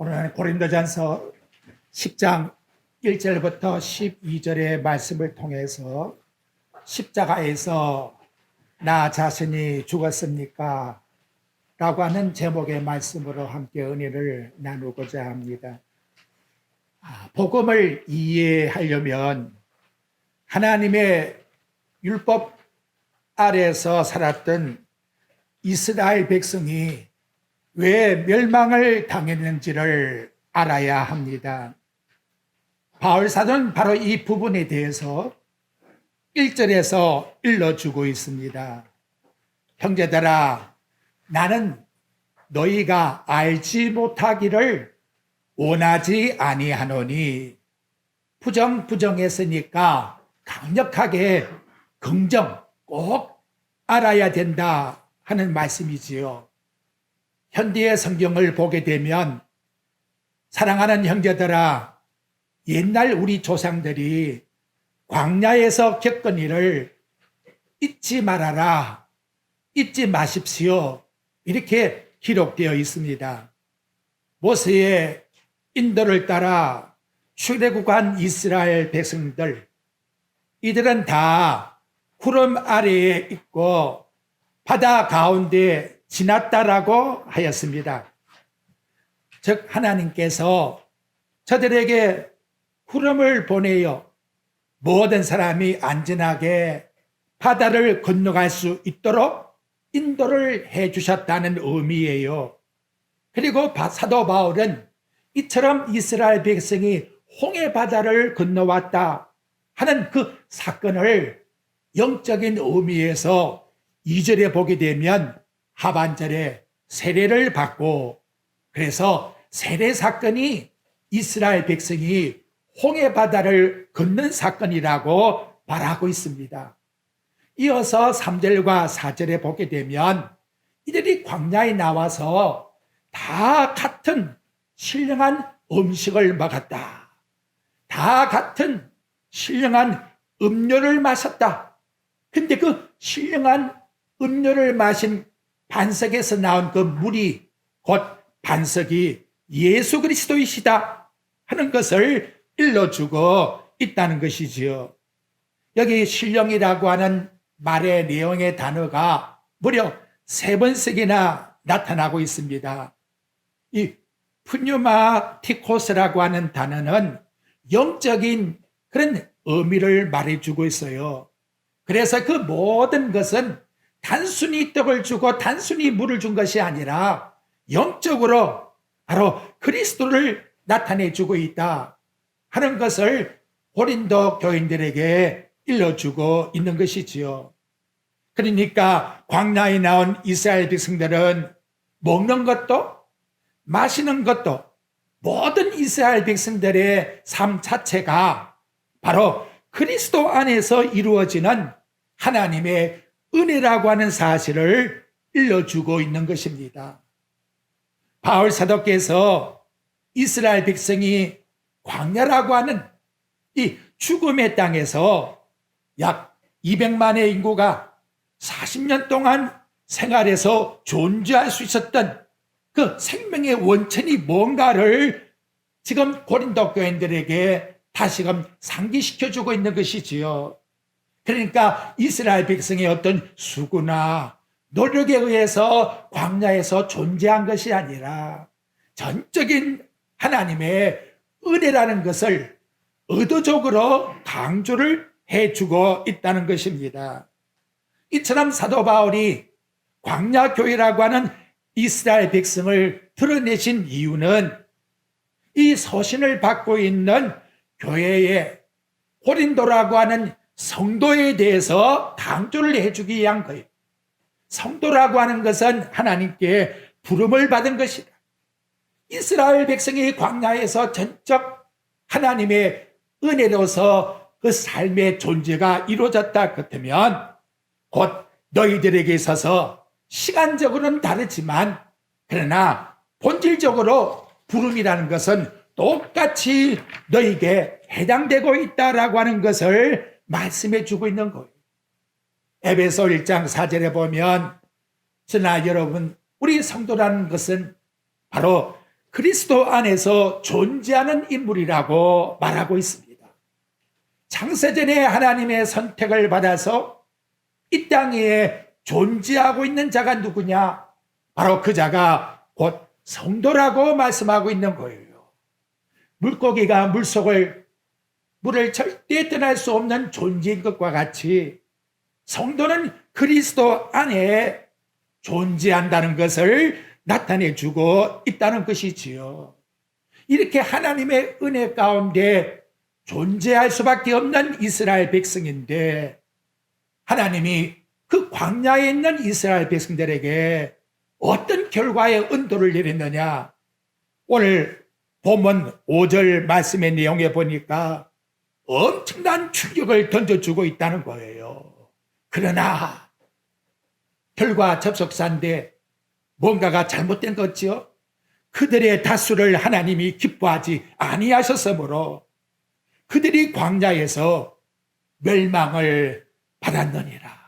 오늘은 고린도전서 10장 1절부터 12절의 말씀을 통해서 십자가에서 나 자신이 죽었습니까? 라고 하는 제목의 말씀으로 함께 은혜를 나누고자 합니다. 복음을 이해하려면 하나님의 율법 아래에서 살았던 이스라엘 백성이 왜 멸망을 당했는지를 알아야 합니다. 바울 사도는 바로 이 부분에 대해서 1절에서 일러주고 있습니다. 형제들아, 나는 너희가 알지 못하기를 원하지 아니하노니 부정했으니까 강력하게 긍정 꼭 알아야 된다 하는 말씀이지요. 현대의 성경을 보게 되면 사랑하는 형제들아, 옛날 우리 조상들이 광야에서 겪은 일을 잊지 말아라, 잊지 마십시오, 이렇게 기록되어 있습니다. 모세의 인도를 따라 출애굽한 이스라엘 백성들, 이들은 다 구름 아래에 있고 바다 가운데 지났다라고 하였습니다. 즉 하나님께서 저들에게 구름을 보내어 모든 사람이 안전하게 바다를 건너갈 수 있도록 인도를 해 주셨다는 의미예요. 그리고 사도 바울은 이처럼 이스라엘 백성이 홍해 바다를 건너왔다 하는 그 사건을 영적인 의미에서 2절에 보게 되면 하반절에 세례를 받고, 그래서 세례 사건이 이스라엘 백성이 홍해 바다를 건넌 사건이라고 말하고 있습니다. 이어서 3절과 4절에 보게 되면 이들이 광야에 나와서 다 같은 신령한 음식을 먹었다, 다 같은 신령한 음료를 마셨다. 근데 그 신령한 음료를 마신 반석에서 나온 그 물이 곧 반석이 예수 그리스도이시다 하는 것을 일러주고 있다는 것이지요. 여기 신령이라고 하는 말의 내용의 단어가 무려 3번씩이나 나타나고 있습니다. 이 푸뉴마티코스라고 하는 단어는 영적인 그런 의미를 말해주고 있어요. 그래서 그 모든 것은 단순히 떡을 주고 단순히 물을 준 것이 아니라 영적으로 바로 그리스도를 나타내주고 있다 하는 것을 고린도 교인들에게 일러주고 있는 것이지요. 그러니까 광야에 나온 이스라엘 백성들은 먹는 것도 마시는 것도 모든 이스라엘 백성들의 삶 자체가 바로 그리스도 안에서 이루어지는 하나님의 은혜라고 하는 사실을 일러주고 있는 것입니다. 바울 사도께서 이스라엘 백성이 광야라고 하는 이 죽음의 땅에서 약 200만의 인구가 40년 동안 생활해서 존재할 수 있었던 그 생명의 원천이 뭔가를 지금 고린도 교인들에게 다시금 상기시켜주고 있는 것이지요. 그러니까 이스라엘 백성의 어떤 수고나 노력에 의해서 광야에서 존재한 것이 아니라 전적인 하나님의 은혜라는 것을 의도적으로 강조를 해주고 있다는 것입니다. 이처럼 사도 바울이 광야 교회라고 하는 이스라엘 백성을 드러내신 이유는 이 서신을 받고 있는 교회의 고린도라고 하는 성도에 대해서 강조를 해주기 위한 거예요. 성도라고 하는 것은 하나님께 부름을 받은 것이다. 이스라엘 백성이 광야에서 전적 하나님의 은혜로서 그 삶의 존재가 이루어졌다 그렇다면 곧 너희들에게 있어서 시간적으로는 다르지만 그러나 본질적으로 부름이라는 것은 똑같이 너희에게 해당되고 있다라고 하는 것을 말씀해 주고 있는 거예요. 에베소 1장 4절에 보면 저나 여러분, 우리 성도라는 것은 바로 그리스도 안에서 존재하는 인물이라고 말하고 있습니다. 창세전에 하나님의 선택을 받아서 이 땅에 존재하고 있는 자가 누구냐? 바로 그 자가 곧 성도라고 말씀하고 있는 거예요. 물고기가 물을 절대 떠날 수 없는 존재인 것과 같이 성도는 그리스도 안에 존재한다는 것을 나타내주고 있다는 것이지요. 이렇게 하나님의 은혜 가운데 존재할 수밖에 없는 이스라엘 백성인데 하나님이 그 광야에 있는 이스라엘 백성들에게 어떤 결과의 은도를 내렸느냐? 오늘 본문 5절 말씀의 내용에 보니까 엄청난 충격을 던져주고 있다는 거예요. 그러나 결과 접속사인데 뭔가가 잘못된 거지요. 그들의 다수를 하나님이 기뻐하지 아니하셨으므로 그들이 광야에서 멸망을 받았느니라.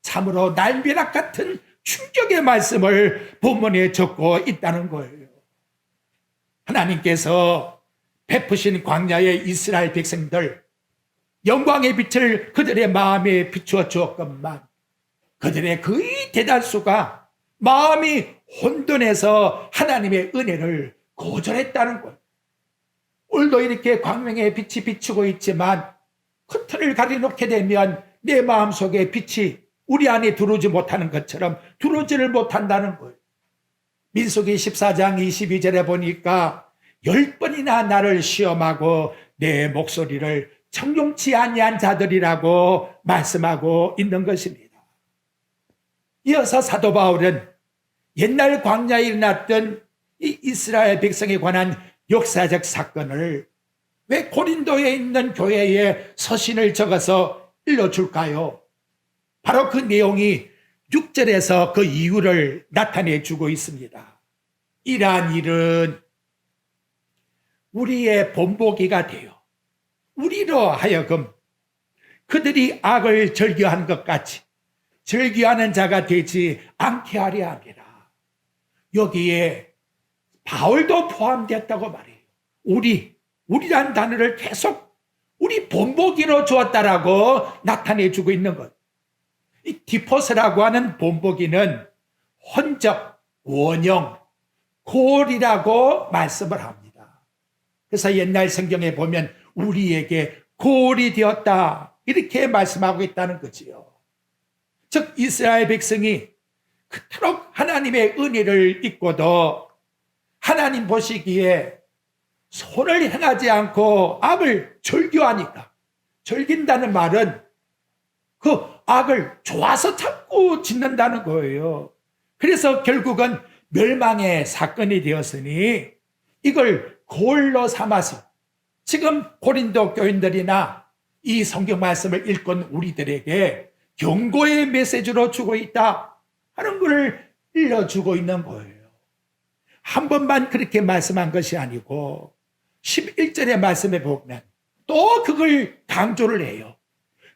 참으로 날벼락 같은 충격의 말씀을 본문에 적고 있다는 거예요. 하나님께서 베푸신 광야의 이스라엘 백성들, 영광의 빛을 그들의 마음에 비추어 주었건만 그들의 거의 대다수가 마음이 혼돈해서 하나님의 은혜를 거절했다는 것. 오늘도 이렇게 광명의 빛이 비추고 있지만 커튼을 가려놓게 되면 내 마음속에 빛이 우리 안에 들어오지 못하는 것처럼 들어오지를 못한다는 거예요. 민수기 14장 22절에 보니까 10번이나 나를 시험하고 내 목소리를 청종치 아니한 자들이라고 말씀하고 있는 것입니다. 이어서 사도 바울은 옛날 광야에 일어났던 이 이스라엘 백성에 관한 역사적 사건을 왜 고린도에 있는 교회에 서신을 적어서 일러줄까요? 바로 그 내용이 6절에서 그 이유를 나타내 주고 있습니다. 이러한 일은 우리의 본보기가 되어 우리로 하여금 그들이 악을 즐겨한 것 같이 즐겨하는 자가 되지 않게 하려 함이라. 여기에 바울도 포함되었다고 말해요. 우리란 단어를 계속 우리 본보기로 주었다라고 나타내주고 있는 것. 이 디포스라고 하는 본보기는 혼적, 원형, 골이라고 말씀을 합니다. 그래서 옛날 성경에 보면 우리에게 골이 되었다 이렇게 말씀하고 있다는 거지요. 즉 이스라엘 백성이 그토록 하나님의 은혜를 입고도 하나님 보시기에 손을 행하지 않고 악을 즐겨하니까, 즐긴다는 말은 그 악을 좋아서 자꾸 짓는다는 거예요. 그래서 결국은 멸망의 사건이 되었으니 이걸 골로 삼아서 지금 고린도 교인들이나 이 성경 말씀을 읽은 우리들에게 경고의 메시지로 주고 있다 하는 것을 일러주고 있는 거예요. 한 번만 그렇게 말씀한 것이 아니고 11절의 말씀에 보면 또 그걸 강조를 해요.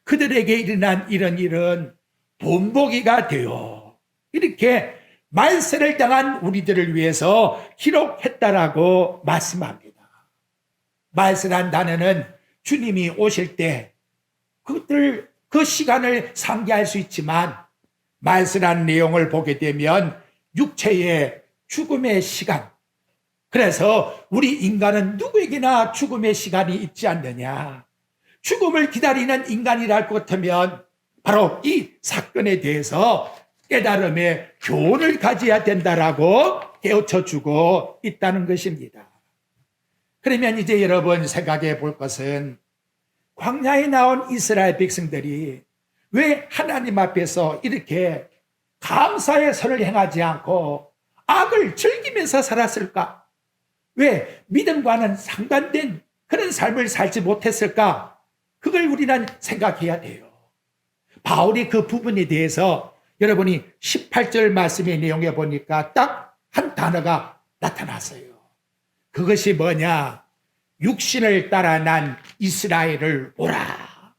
그들에게 일어난 이런 일은 본보기가 되어 이렇게 말세를 당한 우리들을 위해서 기록했다라고 말씀합니다. 말세란 단어는 주님이 오실 때 그 시간을 상기할 수 있지만 말세란 내용을 보게 되면 육체의 죽음의 시간, 그래서 우리 인간은 누구에게나 죽음의 시간이 있지 않느냐. 죽음을 기다리는 인간이랄 것 같으면 바로 이 사건에 대해서 깨달음의 교훈을 가져야 된다라고 깨우쳐주고 있다는 것입니다. 그러면 이제 여러분 생각해 볼 것은 광야에 나온 이스라엘 백성들이 왜 하나님 앞에서 이렇게 감사의 선을 행하지 않고 악을 즐기면서 살았을까? 왜 믿음과는 상반된 그런 삶을 살지 못했을까? 그걸 우리는 생각해야 돼요. 바울이 그 부분에 대해서 여러분이 18절 말씀의 내용에 보니까 딱 한 단어가 나타났어요. 그것이 뭐냐? 육신을 따라 난 이스라엘을 보라.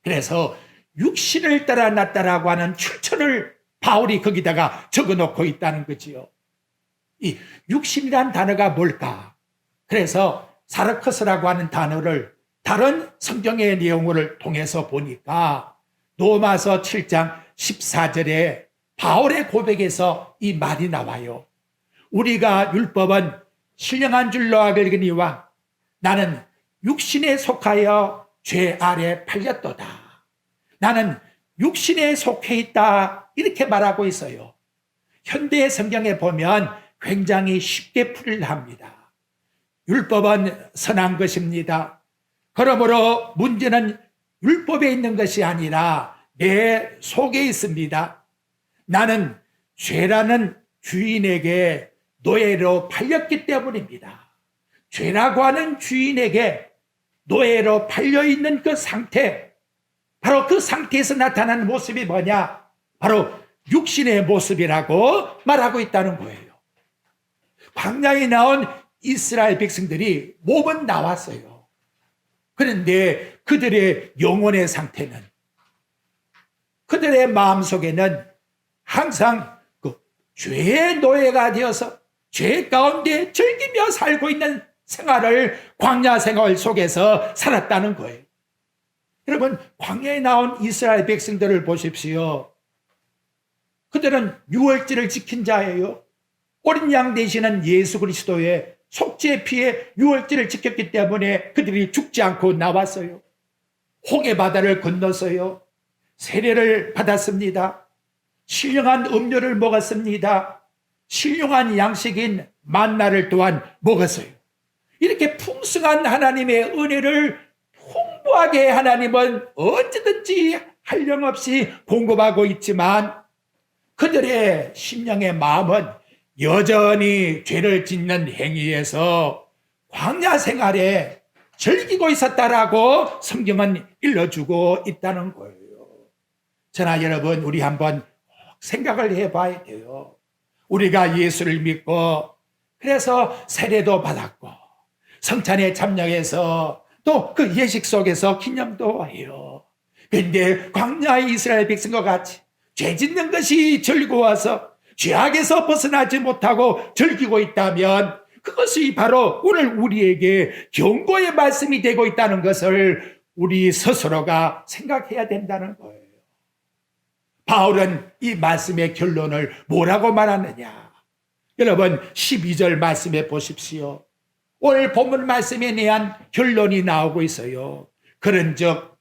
그래서 육신을 따라 났다라고 하는 출처를 바울이 거기다가 적어놓고 있다는 거지요. 이 육신이란 단어가 뭘까? 그래서 사르커스라고 하는 단어를 다른 성경의 내용을 통해서 보니까 로마서 7장 14절에 바울의 고백에서 이 말이 나와요. 우리가 율법은 신령한 줄로 알거니와 나는 육신에 속하여 죄 아래 팔렸도다. 나는 육신에 속해 있다. 이렇게 말하고 있어요. 현대 성경에 보면 굉장히 쉽게 풀이를 합니다. 율법은 선한 것입니다. 그러므로 문제는 율법에 있는 것이 아니라 내 속에 있습니다. 나는 죄라는 주인에게 노예로 팔렸기 때문입니다. 죄라고 하는 주인에게 노예로 팔려있는 그 상태, 바로 그 상태에서 나타나는 모습이 뭐냐? 바로 육신의 모습이라고 말하고 있다는 거예요. 광야에 나온 이스라엘 백성들이 몸은 나왔어요. 그런데 그들의 영혼의 상태는, 그들의 마음속에는 항상 그 죄의 노예가 되어서 죄 가운데 즐기며 살고 있는 생활을, 광야 생활 속에서 살았다는 거예요. 여러분, 광야에 나온 이스라엘 백성들을 보십시오. 그들은 유월절을 지킨 자예요. 어린 양 되시는 예수 그리스도의 속죄 피에 유월절을 지켰기 때문에 그들이 죽지 않고 나왔어요. 홍해 바다를 건넜어요. 세례를 받았습니다. 신령한 음료를 먹었습니다. 신령한 양식인 만나를 또한 먹었어요. 이렇게 풍성한 하나님의 은혜를 풍부하게 하나님은 언제든지 한량없이 공급하고 있지만 그들의 심령의 마음은 여전히 죄를 짓는 행위에서 광야 생활에 즐기고 있었다라고 성경은 일러주고 있다는 거예요. 저나 여러분, 우리 한번 생각을 해봐야 돼요. 우리가 예수를 믿고 그래서 세례도 받았고 성찬에 참여해서 또 그 예식 속에서 기념도 해요. 그런데 광야의 이스라엘 백성과 같이 죄 짓는 것이 즐거워서 죄악에서 벗어나지 못하고 즐기고 있다면 그것이 바로 오늘 우리에게 경고의 말씀이 되고 있다는 것을 우리 스스로가 생각해야 된다는 거예요. 바울은 이 말씀의 결론을 뭐라고 말하느냐? 여러분 12절 말씀해 보십시오. 오늘 본문 말씀에 대한 결론이 나오고 있어요. 그런즉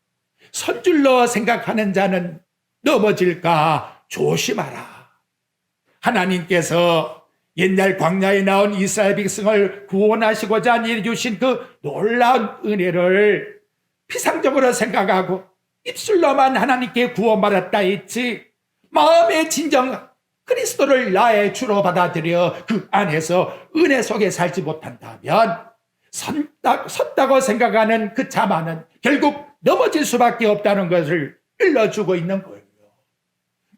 선줄로 생각하는 자는 넘어질까 조심하라. 하나님께서 옛날 광야에 나온 이스라엘 백성을 구원하시고자 내려주신 그 놀라운 은혜를 피상적으로 생각하고 입술로만 하나님께 구원받았다 했지 마음의 진정 그리스도를 나의 주로 받아들여 그 안에서 은혜 속에 살지 못한다면 섰다고 생각하는 그 자만은 결국 넘어질 수밖에 없다는 것을 일러주고 있는 거예요.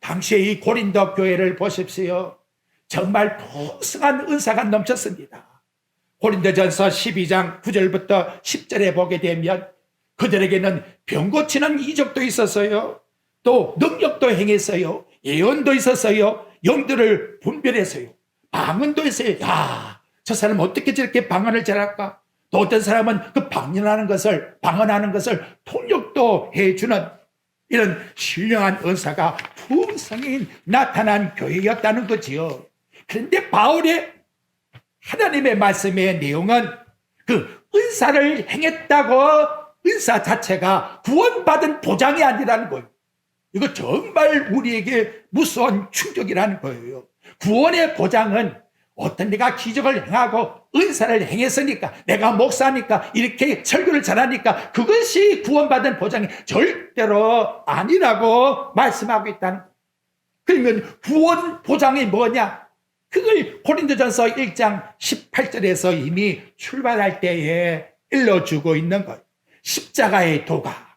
당시에 이 고린도 교회를 보십시오. 정말 풍성한 은사가 넘쳤습니다. 고린도전서 12장 9절부터 10절에 보게 되면 그들에게는 병 고치는 이적도 있었어요. 또 능력도 행했어요. 예언도 있었어요. 영들을 분별했어요. 방언도 했어요. 야, 저 사람 어떻게 저렇게 방언을 잘할까? 또 어떤 사람은 그 방언하는 것을 통역도 해주는 이런 신령한 은사가 풍성히 나타난 교회였다는 거지요. 그런데 바울의 하나님의 말씀의 내용은 그 은사를 행했다고 은사 자체가 구원받은 보장이 아니라는 거예요. 이거 정말 우리에게 무서운 충격이라는 거예요. 구원의 보장은 어떤 내가 기적을 행하고 은사를 행했으니까 내가 목사니까 이렇게 설교를 잘하니까 그것이 구원받은 보장이 절대로 아니라고 말씀하고 있다는 거예요. 그러면 구원 보장이 뭐냐? 그걸 고린도전서 1장 18절에서 이미 출발할 때에 일러주고 있는 거예요. 십자가의 도가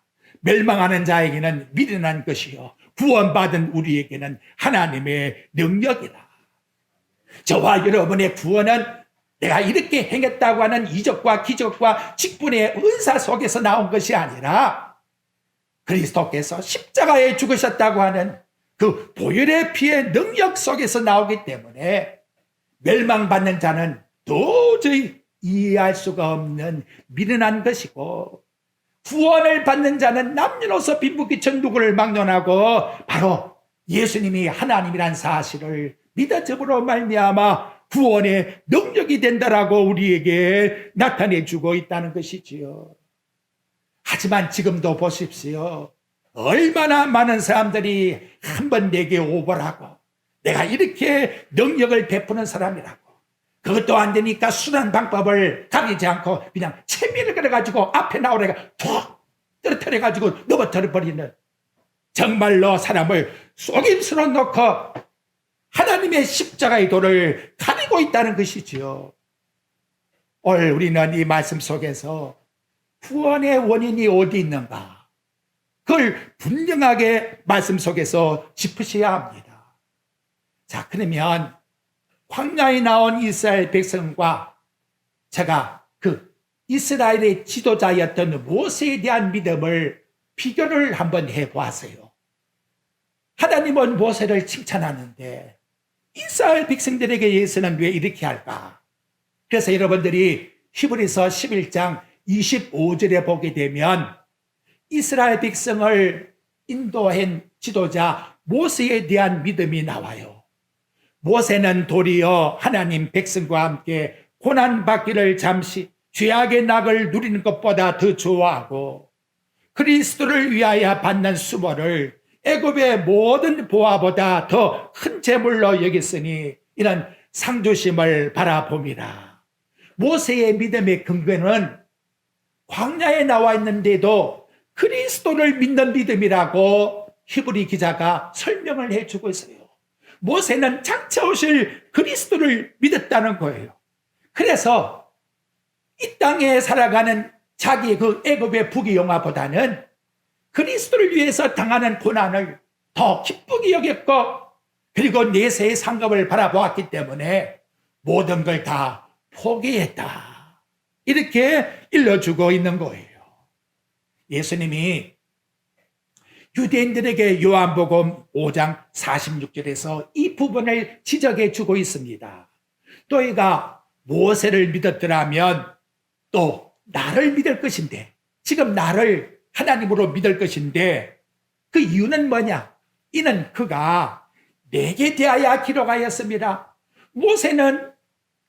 멸망하는 자에게는 미련한 것이요 구원받은 우리에게는 하나님의 능력이다. 저와 여러분의 구원은 내가 이렇게 행했다고 하는 이적과 기적과 직분의 은사 속에서 나온 것이 아니라 그리스도께서 십자가에 죽으셨다고 하는 그 보혈의 피의 능력 속에서 나오기 때문에 멸망받는 자는 도저히 이해할 수가 없는 미련한 것이고, 구원을 받는 자는 남녀노소 빈부귀천 누구를 막론하고 바로 예수님이 하나님이란 사실을 믿어줌으로 말미암아 구원의 능력이 된다라고 우리에게 나타내주고 있다는 것이지요. 하지만 지금도 보십시오. 얼마나 많은 사람들이 한번 내게 오버를 하고 내가 이렇게 능력을 베푸는 사람이라고, 그것도 안 되니까 순한 방법을 가리지 않고 그냥 채미를 걸어가지고 앞에 나오래가 툭 떨어뜨려가지고 넘어뜨려 버리는, 정말로 사람을 속임수로 놓고 하나님의 십자가의 도를 가리고 있다는 것이지요. 오늘 우리는 이 말씀 속에서 구원의 원인이 어디 있는가, 그걸 분명하게 말씀 속에서 짚으셔야 합니다. 자, 그러면 광야에 나온 이스라엘 백성과 제가 그 이스라엘의 지도자였던 모세에 대한 믿음을 비교를 한번 해보았어요. 하나님은 모세를 칭찬하는데 이스라엘 백성들에게 예수는 왜 이렇게 할까? 그래서 여러분들이 히브리서 11장 25절에 보게 되면 이스라엘 백성을 인도한 지도자 모세에 대한 믿음이 나와요. 모세는 도리어 하나님 백성과 함께 고난받기를 잠시 죄악의 낙을 누리는 것보다 더 좋아하고 그리스도를 위하여 받는 수모를 애굽의 모든 보화보다 더 큰 재물로 여겼으니 이런 상주심을 바라봅니다. 모세의 믿음의 근거는 광야에 나와 있는데도 그리스도를 믿는 믿음이라고 히브리 기자가 설명을 해주고 있어요. 모세는 장차 오실 그리스도를 믿었다는 거예요. 그래서 이 땅에 살아가는 자기 그 애굽의 부귀영화보다는 그리스도를 위해서 당하는 고난을 더 기쁘게 여겼고, 그리고 내세의 상급을 바라보았기 때문에 모든 걸 다 포기했다, 이렇게 일러주고 있는 거예요. 예수님이 유대인들에게 요한복음 5장 46절에서 이 부분을 지적해 주고 있습니다. 너희가 모세를 믿었더라면 또 나를 믿을 것인데, 지금 나를 하나님으로 믿을 것인데, 그 이유는 뭐냐? 이는 그가 내게 대하여 기록하였습니다. 모세는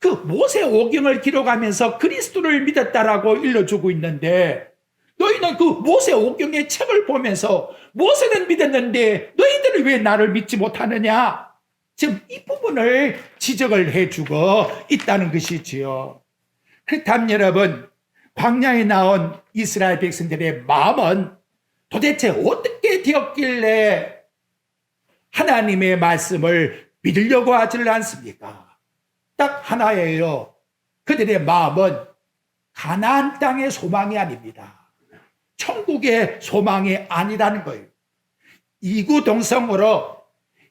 그 모세 오경을 기록하면서 그리스도를 믿었다라고 일러주고 있는데, 너희는 그 모세 오경의 책을 보면서 모세는 믿었는데 너희들은 왜 나를 믿지 못하느냐? 지금 이 부분을 지적을 해주고 있다는 것이지요. 그렇다면 여러분, 광야에 나온 이스라엘 백성들의 마음은 도대체 어떻게 되었길래 하나님의 말씀을 믿으려고 하지를 않습니까? 딱 하나예요. 그들의 마음은 가나안 땅의 소망이 아닙니다. 천국의 소망이 아니라는 거예요. 이구동성으로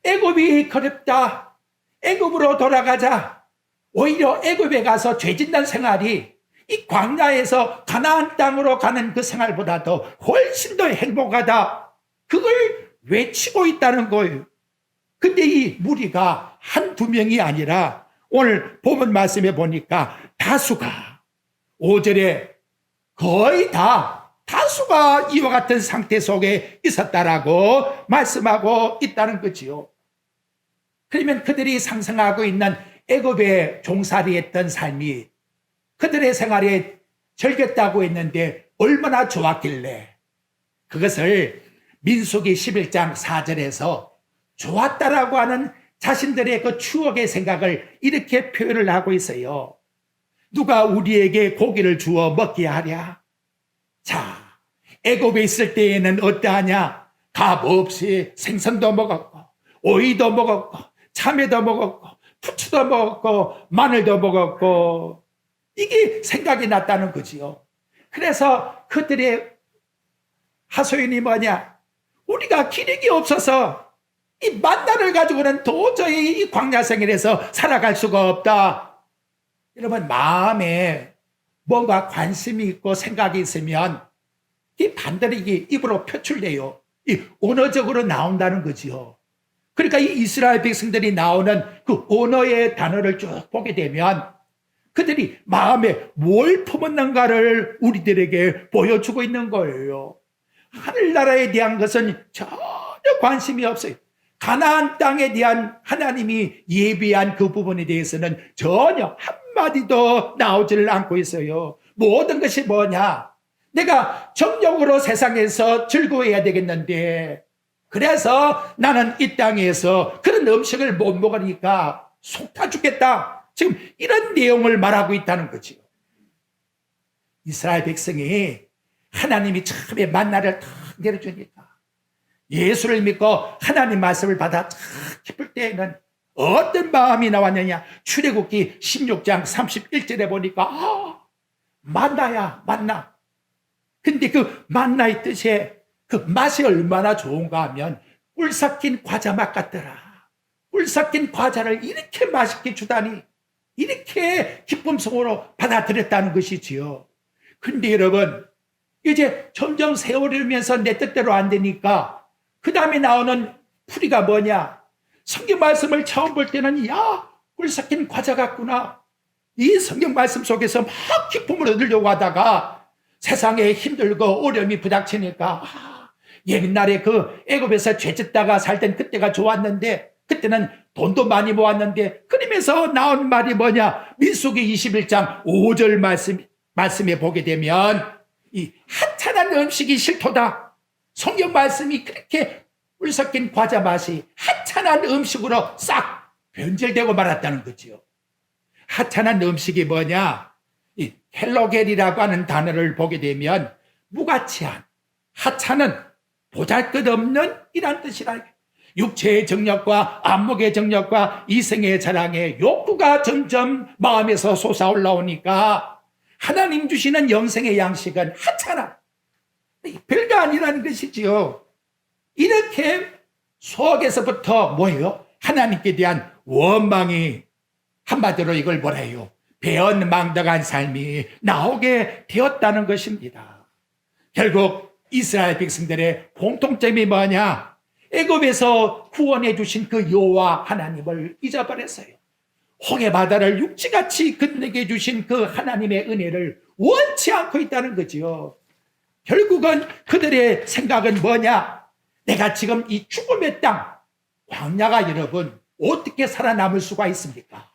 애굽이 그립다, 애굽으로 돌아가자, 오히려 애굽에 가서 죄짓는 생활이 이 광야에서 가나안 땅으로 가는 그 생활보다도 훨씬 더 행복하다, 그걸 외치고 있다는 거예요. 근데 이 무리가 한두 명이 아니라 오늘 본문 말씀에 보니까 다수가, 5절에 거의 다수가 이와 같은 상태 속에 있었다라고 말씀하고 있다는 거지요. 그러면 그들이 상상하고 있는 애굽에 종살이했던 삶이 그들의 생활에 즐겼다고 했는데 얼마나 좋았길래 그것을 민수기 11장 4절에서 좋았다라고 하는 자신들의 그 추억의 생각을 이렇게 표현을 하고 있어요. 누가 우리에게 고기를 주어 먹게 하랴? 자, 애굽에 있을 때에는 어떠하냐? 값없이 생선도 먹었고 오이도 먹었고 참외도 먹었고 부추도 먹었고 마늘도 먹었고, 이게 생각이 났다는 거지요. 그래서 그들의 하소연이 뭐냐? 우리가 기력이 없어서 이 만나를 가지고는 도저히 이 광야 생활에서 살아갈 수가 없다. 여러분, 마음에 뭔가 관심이 있고 생각이 있으면 이 반대로 이게 입으로 표출돼요. 이 언어적으로 나온다는 거지요. 그러니까 이 이스라엘 백성들이 나오는 그 언어의 단어를 쭉 보게 되면 그들이 마음에 뭘 품었는가를 우리들에게 보여주고 있는 거예요. 하늘나라에 대한 것은 전혀 관심이 없어요. 가나안 땅에 대한 하나님이 예비한 그 부분에 대해서는 전혀 한마디도 나오지를 않고 있어요. 모든 것이 뭐냐? 내가 정욕으로 세상에서 즐거워해야 되겠는데, 그래서 나는 이 땅에서 그런 음식을 못 먹으니까 속 타 죽겠다. 지금 이런 내용을 말하고 있다는 거죠. 이스라엘 백성이 하나님이 처음에 만나를 탁 내려주니까 예수를 믿고 하나님 말씀을 받아 탁 기쁠 때에는 어떤 마음이 나왔느냐? 출애굽기 16장 31절에 보니까 만나야 만나. 근데 그 만나의 뜻에 그 맛이 얼마나 좋은가 하면 꿀 삭힌 과자 맛 같더라. 꿀 삭힌 과자를 이렇게 맛있게 주다니, 이렇게 기쁨 속으로 받아들였다는 것이지요. 근데 여러분, 이제 점점 세월이 흐르면서 내 뜻대로 안 되니까 그 다음에 나오는 풀이가 뭐냐? 성경 말씀을 처음 볼 때는 꿀 삭힌 과자 같구나. 이 성경 말씀 속에서 막 기쁨을 얻으려고 하다가 세상에 힘들고 어려움이 부닥치니까 옛날에 그 애굽에서 죄짓다가 살던 그때가 좋았는데, 그때는 돈도 많이 모았는데, 그러면서 나온 말이 뭐냐? 민수기 21장 5절 말씀에 보게 되면 이 하찮은 음식이 싫도다. 성경 말씀이 그렇게 꿀 섞인 과자 맛이 하찮은 음식으로 싹 변질되고 말았다는 거지요. 하찮은 음식이 뭐냐? 이 헬로겔이라고 하는 단어를 보게 되면 무가치한, 하찮은, 보잘것없는 이란 뜻이라. 육체의 정력과 안목의 정력과 이성의 자랑에 욕구가 점점 마음에서 솟아올라오니까 하나님 주시는 영생의 양식은 하찮아. 별거 아니라는 것이지요. 이렇게 속에서부터 뭐예요? 하나님께 대한 원망이, 한마디로 이걸 뭐라 해요? 배은망덕한 삶이 나오게 되었다는 것입니다. 결국 이스라엘 백성들의 공통점이 뭐냐? 애굽에서 구원해 주신 그 여호와 하나님을 잊어버렸어요. 홍해 바다를 육지같이 건너게 주신 그 하나님의 은혜를 원치 않고 있다는 거지요. 결국은 그들의 생각은 뭐냐? 내가 지금 이 죽음의 땅, 광야가 여러분 어떻게 살아남을 수가 있습니까?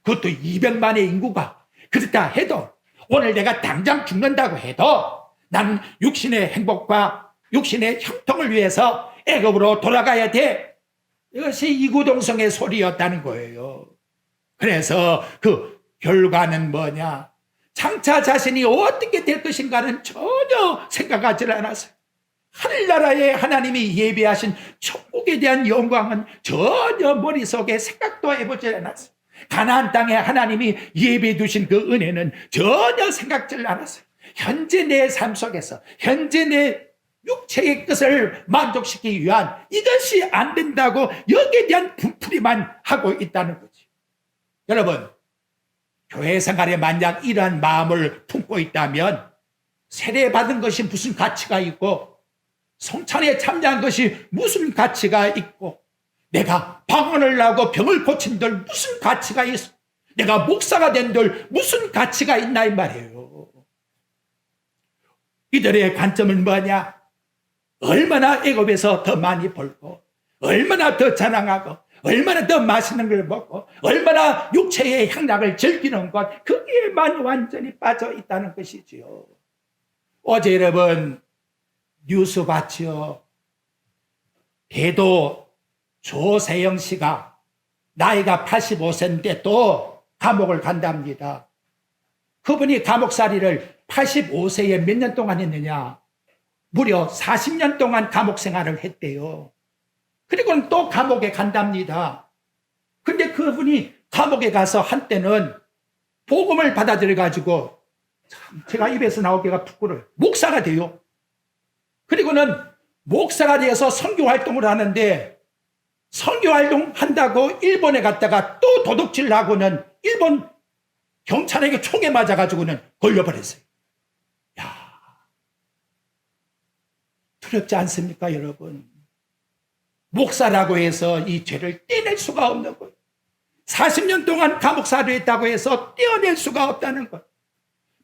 그것도 200만의 인구가 그렇다 해도, 오늘 내가 당장 죽는다고 해도 나는 육신의 행복과 육신의 형통을 위해서 애굽으로 돌아가야 돼. 이것이 이구동성의 소리였다는 거예요. 그래서 그 결과는 뭐냐? 장차 자신이 어떻게 될 것인가는 전혀 생각하지 않았어요. 하늘나라에 하나님이 예비하신 천국에 대한 영광은 전혀 머릿속에 생각도 해보지 않았어요. 가나안 땅에 하나님이 예비해 두신 그 은혜는 전혀 생각지 않았어요. 현재 내 삶 속에서, 현재 내 육체의 것을 만족시키기 위한 이것이 안 된다고 여기에 대한 분풀이만 하고 있다는 거지. 여러분, 교회 생활에 만약 이러한 마음을 품고 있다면 세례받은 것이 무슨 가치가 있고, 성찬에 참여한 것이 무슨 가치가 있고, 내가 방언을 하고 병을 고친들 무슨 가치가 있어? 내가 목사가 된들 무슨 가치가 있나 이 말이에요. 이들의 관점은 뭐냐? 얼마나 애굽에서 더 많이 벌고, 얼마나 더 자랑하고, 얼마나 더 맛있는 걸 먹고, 얼마나 육체의 향락을 즐기는 것, 거기에만 완전히 빠져 있다는 것이지요. 어제 여러분 뉴스 봤죠? 대도 조세영 씨가 나이가 85세인데 또 감옥을 간답니다. 그분이 감옥살이를 85세에 몇 년 동안 했느냐? 무려 40년 동안 감옥 생활을 했대요. 그리고는 또 감옥에 간답니다. 근데 그분이 감옥에 가서 한때는 복음을 받아들여가지고, 참 제가 입에서 나오기가 부끄러워요. 목사가 돼요. 그리고는 목사가 되어서 선교 활동을 하는데, 선교 활동 한다고 일본에 갔다가 또 도둑질 하고는 일본 경찰에게 총에 맞아가지고는 걸려버렸어요. 두렵지 않습니까, 여러분? 목사라고 해서 이 죄를 떼낼 수가 없는 거예요. 40년 동안 감옥사로 했다고 해서 떼어낼 수가 없다는 거예요.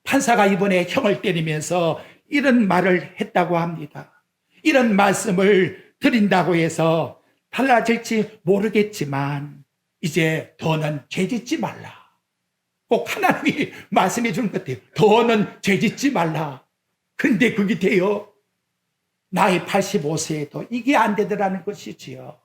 판사가 이번에 형을 때리면서 이런 말을 했다고 합니다. 이런 말씀을 드린다고 해서 달라질지 모르겠지만 이제 더는 죄짓지 말라. 꼭 하나님이 말씀해 주는 것 같아요. 더는 죄짓지 말라. 그런데 그게 돼요. 나이 85세에도 이게 안 되더라는 것이지요.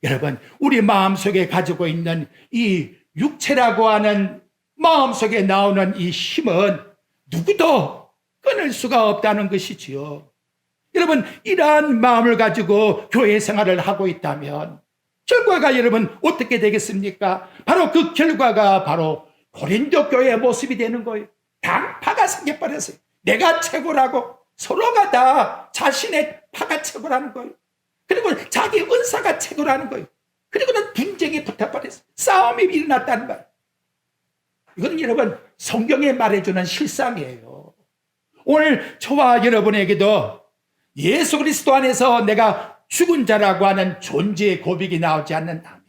여러분, 우리 마음속에 가지고 있는 이 육체라고 하는 마음속에 나오는 이 힘은 누구도 끊을 수가 없다는 것이지요. 여러분, 이러한 마음을 가지고 교회 생활을 하고 있다면 결과가 여러분 어떻게 되겠습니까? 바로 그 결과가 바로 고린도 교회의 모습이 되는 거예요. 당파가 생겨버렸어요. 내가 최고라고 서로가 다 자신의 파가 최고라는 거예요. 그리고 자기 은사가 최고라는 거예요. 그리고는 분쟁이 붙어버렸어요. 싸움이 일어났다는 말. 이건 여러분 성경에 말해주는 실상이에요. 오늘 저와 여러분에게도 예수 그리스도 안에서 내가 죽은 자라고 하는 존재의 고백이 나오지 않는다면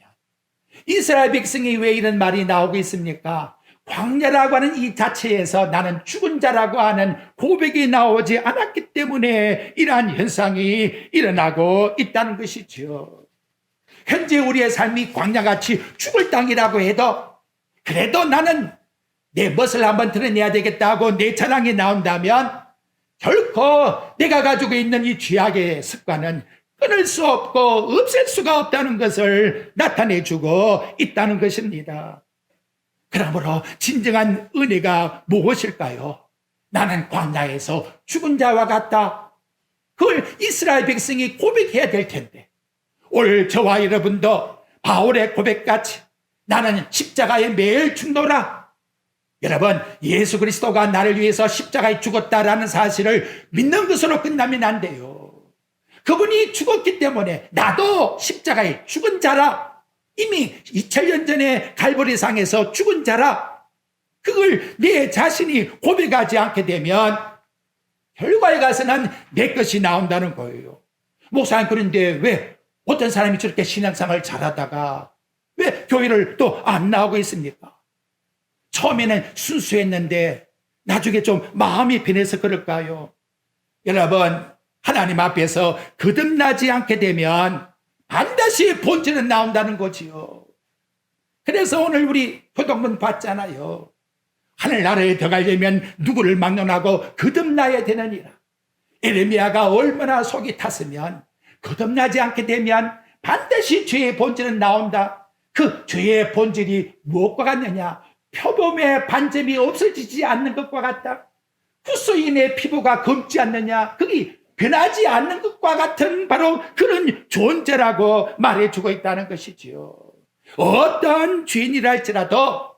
이스라엘 백성이 왜 이런 말이 나오고 있습니까? 광야라고 하는 이 자체에서 나는 죽은 자라고 하는 고백이 나오지 않았기 때문에 이러한 현상이 일어나고 있다는 것이죠. 현재 우리의 삶이 광야같이 죽을 땅이라고 해도 그래도 나는 내 멋을 한번 드러내야 되겠다고 내 자랑이 나온다면 결코 내가 가지고 있는 이 죄악의 습관은 끊을 수 없고 없앨 수가 없다는 것을 나타내주고 있다는 것입니다. 그러므로 진정한 은혜가 무엇일까요? 나는 광야에서 죽은 자와 같다. 그걸 이스라엘 백성이 고백해야 될 텐데 오늘 저와 여러분도 바울의 고백같이 나는 십자가에 매일 죽노라. 여러분, 예수 그리스도가 나를 위해서 십자가에 죽었다라는 사실을 믿는 것으로 끝나면 안 돼요. 그분이 죽었기 때문에 나도 십자가에 죽은 자라. 이미 2000년 전에 갈보리상에서 죽은 자라. 그걸 내 자신이 고백하지 않게 되면 결과에 가서는 내 것이 나온다는 거예요. 목사님, 그런데 왜 어떤 사람이 저렇게 신앙생활을 잘하다가 왜 교회를 또 안 나오고 있습니까? 처음에는 순수했는데 나중에 좀 마음이 변해서 그럴까요? 여러분, 하나님 앞에서 거듭나지 않게 되면 반드시 본질은 나온다는 거지요. 그래서 오늘 우리 교동문 봤잖아요. 하늘나라에 들어가려면 누구를 막론하고 거듭나야 되느니라. 에레미야가 얼마나 속이 탔으면 거듭나지 않게 되면 반드시 죄의 본질은 나온다. 그 죄의 본질이 무엇과 같느냐? 표범의 반점이 없어지지 않는 것과 같다. 후소인의 피부가 검지 않느냐? 그게 변하지 않는 것과 같은 바로 그런 존재라고 말해주고 있다는 것이지요. 어떤 죄인이라 할지라도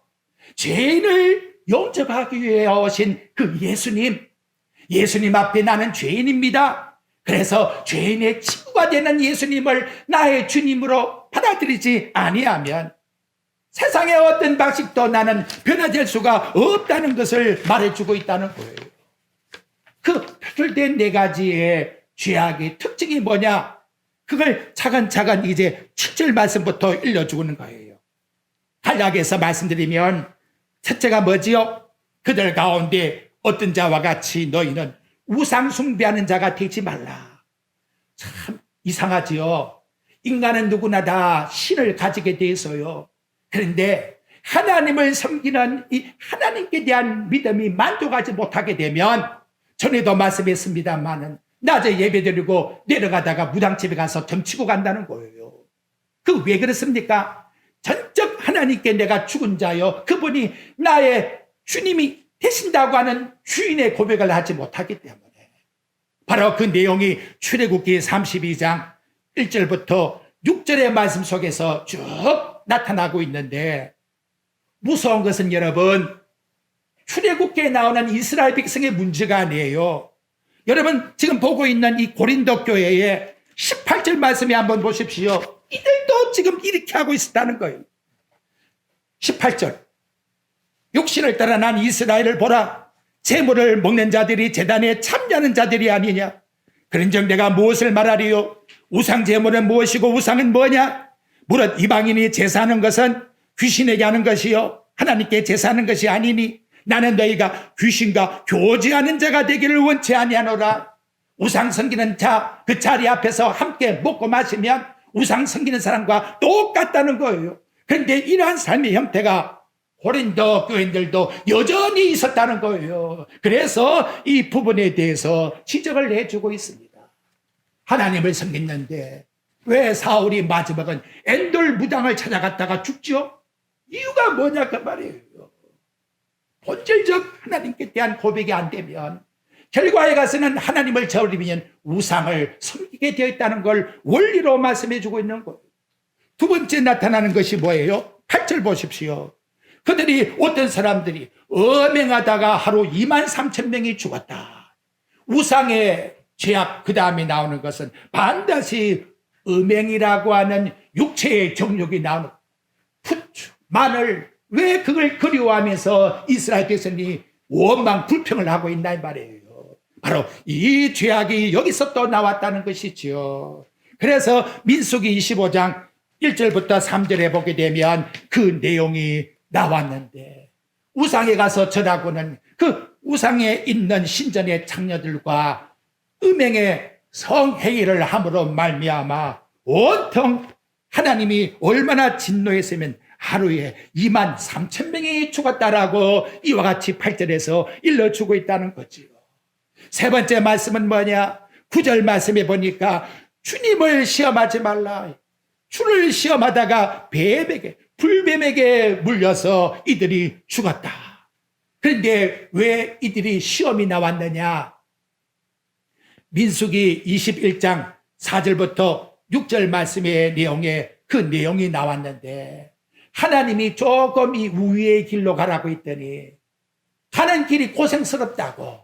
죄인을 용접하기 위해 오신 그 예수님 앞에 나는 죄인입니다. 그래서 죄인의 친구가 되는 예수님을 나의 주님으로 받아들이지 아니하면 세상의 어떤 방식도 나는 변화될 수가 없다는 것을 말해주고 있다는 거예요. 그 표출된 네 가지의 죄악의 특징이 뭐냐? 그걸 차근차근 이제 7절 말씀부터 일러주는 거예요. 간략해서 말씀드리면 첫째가 뭐지요? 그들 가운데 어떤 자와 같이 너희는 우상 숭배하는 자가 되지 말라. 참 이상하지요. 인간은 누구나 다 신을 가지게 돼 있어요. 그런데 하나님을 섬기는 이 하나님께 대한 믿음이 만족하지 못하게 되면 전에도 말씀했습니다만은 낮에 예배드리고 내려가다가 무당집에 가서 점치고 간다는 거예요. 그 왜 그렇습니까? 전적 하나님께 내가 죽은 자여 그분이 나의 주님이 되신다고 하는 주인의 고백을 하지 못하기 때문에 바로 그 내용이 출애굽기 32장 1절부터 6절의 말씀 속에서 쭉 나타나고 있는데 무서운 것은 여러분 출애굽기에 나오는 이스라엘 백성의 문제가 아니에요. 여러분 지금 보고 있는 이 고린도 교회의 18절 말씀에 한번 보십시오. 이들도 지금 이렇게 하고 있었다는 거예요. 18절 육신을 따라 난 이스라엘을 보라. 제물을 먹는 자들이 제단에 참여하는 자들이 아니냐. 그런즉 내가 무엇을 말하리요. 우상 제물은 무엇이고 우상은 뭐냐? 무릇 이방인이 제사하는 것은 귀신에게 하는 것이요 하나님께 제사하는 것이 아니니 나는 너희가 귀신과 교제하는 자가 되기를 원치 아니하노라. 우상 섬기는 자 그 자리 앞에서 함께 먹고 마시면 우상 섬기는 사람과 똑같다는 거예요. 그런데 이러한 삶의 형태가 고린도 교인들도 여전히 있었다는 거예요. 그래서 이 부분에 대해서 지적을 해주고 있습니다. 하나님을 섬겼는데 왜 사울이 마지막은 엔돌 무당을 찾아갔다가 죽죠? 이유가 뭐냐 그 말이에요. 본질적 하나님께 대한 고백이 안 되면 결과에 가서는 하나님을 저버리면 우상을 섬기게 되어 있다는 걸 원리로 말씀해 주고 있는 거예요. 두 번째 나타나는 것이 뭐예요? 8절 보십시오. 그들이 어떤 사람들이 음행하다가 하루 23,000명이 죽었다. 우상의 죄악 그 다음에 나오는 것은 반드시 음행이라고 하는 육체의 정욕이 나오는 푸추, 마늘 왜 그걸 그리워하면서 이스라엘 백성이 원망 불평을 하고 있나 이 말이에요. 바로 이 죄악이 여기서 또 나왔다는 것이지요. 그래서 민수기 25장 1절부터 3절에 보게 되면 그 내용이 나왔는데 우상에 가서 절하고는 그 우상에 있는 신전의 창녀들과 음행의 성행위를 함으로 말미암아 온통 하나님이 얼마나 진노했으면 하루에 23,000명이 죽었다라고 이와 같이 8절에서 일러주고 있다는 거지요. 세 번째 말씀은 뭐냐? 9절 말씀에 보니까 주님을 시험하지 말라. 주를 시험하다가 뱀에게 불뱀에게 물려서 이들이 죽었다. 그런데 왜 이들이 시험이 나왔느냐? 민수기 21장 4절부터 6절 말씀의 내용에 그 내용이 나왔는데 하나님이 조금 이 우위의 길로 가라고 했더니 가는 길이 고생스럽다고.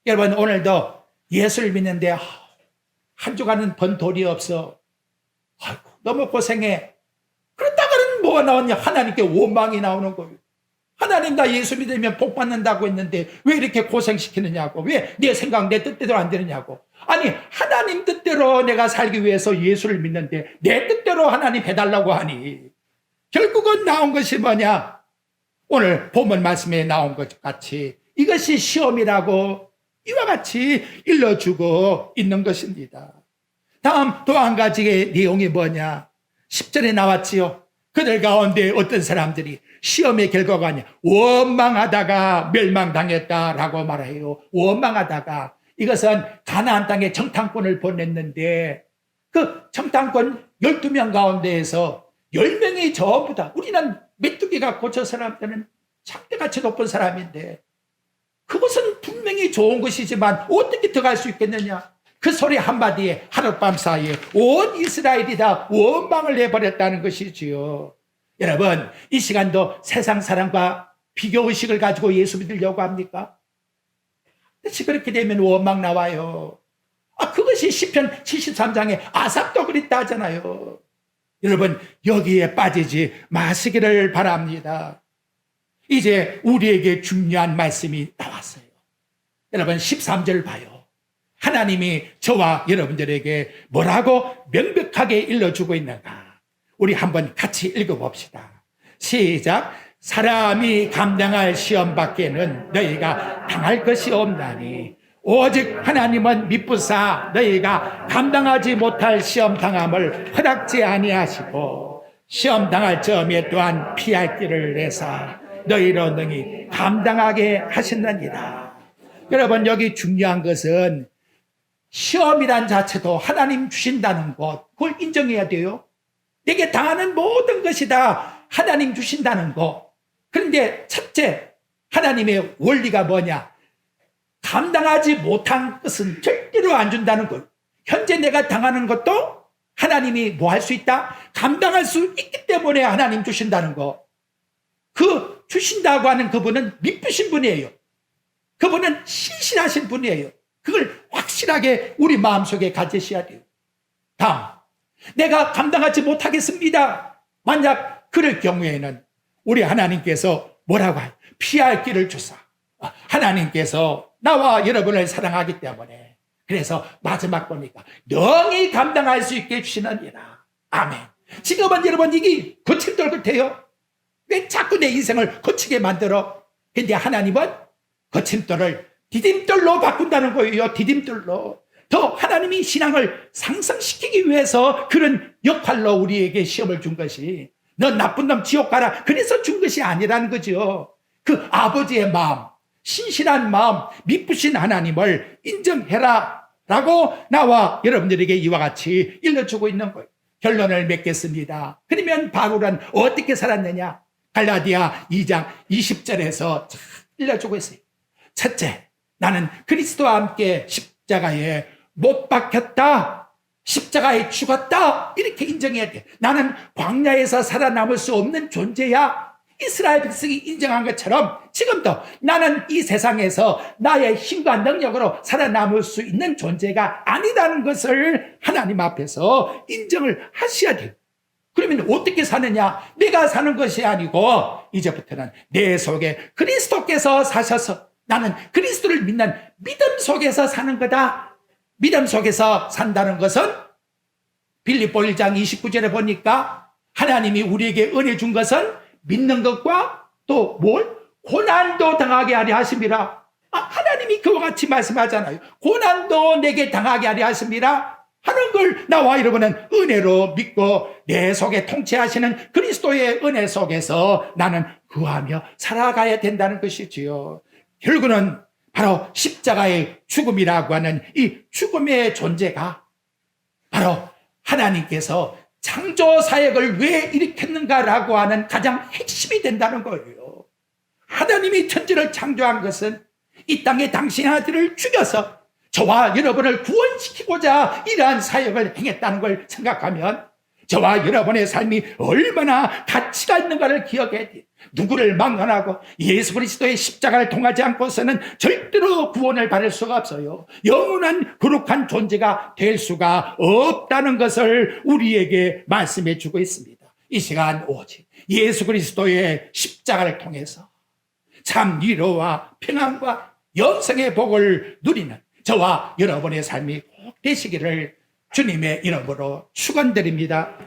여러분 오늘도 예수를 믿는데 한 주간은 번 돌이 없어. 아이고 너무 고생해. 그렇다고는 뭐가 나왔냐? 하나님께 원망이 나오는 거예요. 하나님 나 예수 믿으면 복 받는다고 했는데 왜 이렇게 고생시키느냐고. 왜 내 생각 내 뜻대로 안 되느냐고. 아니 하나님 뜻대로 내가 살기 위해서 예수를 믿는데 내 뜻대로 하나님 해달라고 하니 결국은 나온 것이 뭐냐? 오늘 본문 말씀에 나온 것 같이 이것이 시험이라고 이와 같이 일러주고 있는 것입니다. 다음 또 한 가지의 내용이 뭐냐? 10절에 나왔지요. 그들 가운데 어떤 사람들이 시험의 결과가 아니야 원망하다가 멸망당했다라고 말해요. 원망하다가 이것은 가나안 땅에 정탐꾼을 보냈는데 그 정탐꾼 12명 가운데에서 10명이 전부 다 우리는 메뚜기가 고쳐 사람들은 창대같이 높은 사람인데 그것은 분명히 좋은 것이지만 어떻게 들어갈 수 있겠느냐? 그 소리 한마디에 하룻밤 사이에 온 이스라엘이 다 원망을 해버렸다는 것이지요. 여러분 이 시간도 세상 사람과 비교의식을 가지고 예수 믿으려고 합니까? 그렇지 그렇게 되면 원망 나와요. 그것이 시편 73장에 아삽도 그랬다 하잖아요. 여러분 여기에 빠지지 마시기를 바랍니다. 이제 우리에게 중요한 말씀이 나왔어요. 여러분 13절 봐요. 하나님이 저와 여러분들에게 뭐라고 명백하게 일러주고 있는가? 우리 한번 같이 읽어봅시다. 시작. 사람이 감당할 시험 밖에는 너희가 당할 것이 없나니 오직 하나님은 미쁘사 너희가 감당하지 못할 시험 당함을 허락지 아니하시고 시험 당할 점에 또한 피할 길을 내사 너희로 능히 감당하게 하신다니라. 여러분 여기 중요한 것은 시험이란 자체도 하나님 주신다는 것, 그걸 인정해야 돼요. 내게 당하는 모든 것이 다 하나님 주신다는 것. 그런데 첫째, 하나님의 원리가 뭐냐? 감당하지 못한 것은 절대로 안 준다는 것. 현재 내가 당하는 것도 하나님이 뭐 할 수 있다? 감당할 수 있기 때문에 하나님 주신다는 것. 그 주신다고 하는 그분은 미쁘신 분이에요. 그분은 신실하신 분이에요. 그걸 확실하게 우리 마음속에 가지셔야 돼요. 다음, 내가 감당하지 못하겠습니다. 만약 그럴 경우에는 우리 하나님께서 뭐라고 해요? 피할 길을 주사. 하나님께서 나와 여러분을 사랑하기 때문에 그래서 마지막 보니까 능히 감당할 수 있게 주시느니라. 아멘. 지금은 여러분 이게 거침돌 같아요. 왜 자꾸 내 인생을 거치게 만들어? 근데 하나님은 거침돌을 디딤돌로 바꾼다는 거예요. 디딤돌로. 더 하나님이 신앙을 상승시키기 위해서 그런 역할로 우리에게 시험을 준 것이, 너 나쁜 놈 지옥 가라 그래서 준 것이 아니라는 거죠. 그 아버지의 마음, 신실한 마음, 미쁘신 하나님을 인정해라 라고 나와 여러분들에게 이와 같이 일러주고 있는 거예요. 결론을 맺겠습니다. 그러면 바울은 어떻게 살았느냐? 갈라디아 2장 20절에서 일러주고 있어요. 첫째, 나는 그리스도와 함께 십자가에 못 박혔다, 십자가에 죽었다, 이렇게 인정해야 돼. 나는 광야에서 살아남을 수 없는 존재야. 이스라엘 백성이 인정한 것처럼 지금도 나는 이 세상에서 나의 힘과 능력으로 살아남을 수 있는 존재가 아니라는 것을 하나님 앞에서 인정을 하셔야 돼요. 그러면 어떻게 사느냐? 내가 사는 것이 아니고 이제부터는 내 속에 그리스도께서 사셔서 나는 그리스도를 믿는 믿음 속에서 사는 거다. 믿음 속에서 산다는 것은 빌립보 1장 29절에 보니까 하나님이 우리에게 은혜 준 것은 믿는 것과 또 뭘? 고난도 당하게 하려 하심이라. 하나님이 그와 같이 말씀하잖아요. 고난도 내게 당하게 하려 하심이라 하는 걸 나와 여러분은 은혜로 믿고 내 속에 통치하시는 그리스도의 은혜 속에서 나는 구하며 살아가야 된다는 것이지요. 결국은 바로 십자가의 죽음이라고 하는 이 죽음의 존재가 바로 하나님께서 창조 사역을 왜 일으켰는가라고 하는 가장 핵심이 된다는 거예요. 하나님이 천지를 창조한 것은 이 땅에 당신의 아들을 죽여서 저와 여러분을 구원시키고자 이러한 사역을 행했다는 걸 생각하면 저와 여러분의 삶이 얼마나 가치가 있는가를 기억해야 돼요. 누구를 막론하고 예수 그리스도의 십자가를 통하지 않고서는 절대로 구원을 받을 수가 없어요. 영원한 거룩한 존재가 될 수가 없다는 것을 우리에게 말씀해 주고 있습니다. 이 시간 오직 예수 그리스도의 십자가를 통해서 참 위로와 평안과 영생의 복을 누리는 저와 여러분의 삶이 꼭 되시기를 주님의 이름으로 축원드립니다.